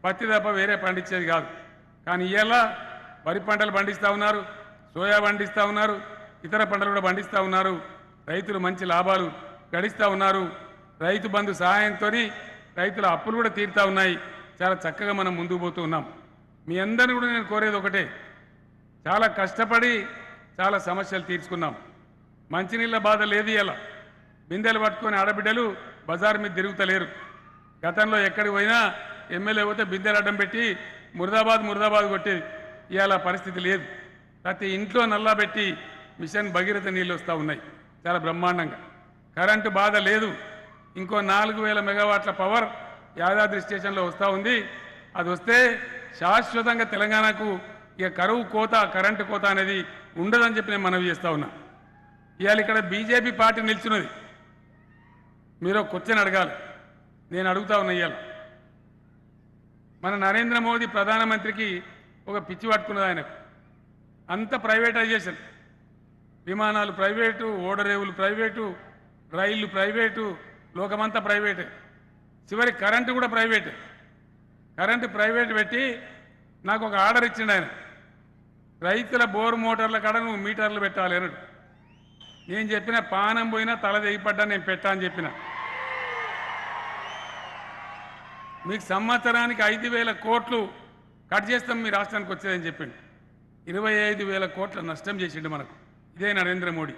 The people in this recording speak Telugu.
పత్తి తప్ప వేరే పండించేది కాదు. కానీ ఇవాళ వరి పంటలు పండిస్తూ ఉన్నారు, సోయా పండిస్తూ ఉన్నారు, ఇతర పంటలు కూడా పండిస్తూ ఉన్నారు. రైతులు మంచి లాభాలు గడిస్తూ ఉన్నారు. రైతు బంధు సహాయంతో రైతుల అప్పులు కూడా తీరుతూ ఉన్నాయి. చాలా చక్కగా మనం ముందుకు పోతూ ఉన్నాం. మీ అందరిని కూడా నేను కోరేది ఒకటే, చాలా కష్టపడి చాలా సమస్యలు తీర్చుకున్నాం. మంచినీళ్ళ బాధ లేదు. ఇలా బిందెలు పట్టుకొని ఆడబిడ్డలు బజార్ మీద తిరుగుతలేరు. గతంలో ఎక్కడికి పోయినా ఎమ్మెల్యే పోతే బిందెలు అడ్డం పెట్టి ముర్దాబాద్ కొట్టేది. ఇవాళ పరిస్థితి లేదు. ప్రతి ఇంట్లో నల్లా పెట్టి మిషన్ భగీరథ నీళ్ళు వస్తూ ఉన్నాయి చాలా బ్రహ్మాండంగా. కరెంటు బాధ లేదు. ఇంకో 4000 మెగావాట్ల పవర్ యాదాద్రి స్టేషన్లో వస్తూ ఉంది. అది వస్తే శాశ్వతంగా తెలంగాణకు ఇక కరువు కోత, కరెంటు కోత అనేది ఉండదని చెప్పి నేను మనవి చేస్తూ ఉన్నా. ఇవాళ ఇక్కడ బీజేపీ పార్టీ నిల్చున్నది. మీరు క్వశ్చన్ అడగాలి, నేను అడుగుతా ఉన్నా. ఇవాళ మన నరేంద్ర మోదీ ప్రధానమంత్రికి ఒక పిచ్చి పట్టుకున్నది. ఆయనకు అంత ప్రైవేటైజేషన్, విమానాలు ప్రైవేటు, ఓడరేవులు ప్రైవేటు, రైళ్లు ప్రైవేటు, లోకమంతా ప్రైవేటే. చివరి కరెంటు కూడా ప్రైవేటే. కరెంటు ప్రైవేట్ పెట్టి నాకు ఒక ఆర్డర్ ఇచ్చిండు ఆయన, రైతుల బోరు మోటార్ల కాడ నువ్వు మీటర్లు పెట్టాలి అన్నాడు. నేను చెప్పిన పానం పోయినా తల తెగిపడ్డా నేను పెట్టా అని చెప్పిన. మీకు సంవత్సరానికి 5,000 కోట్లు కట్ చేస్తాం మీ రాష్ట్రానికి వచ్చేదని చెప్పిండు. 25,000 కోట్ల నష్టం చేసిండు మనకు. ఇదే నరేంద్ర మోడీ.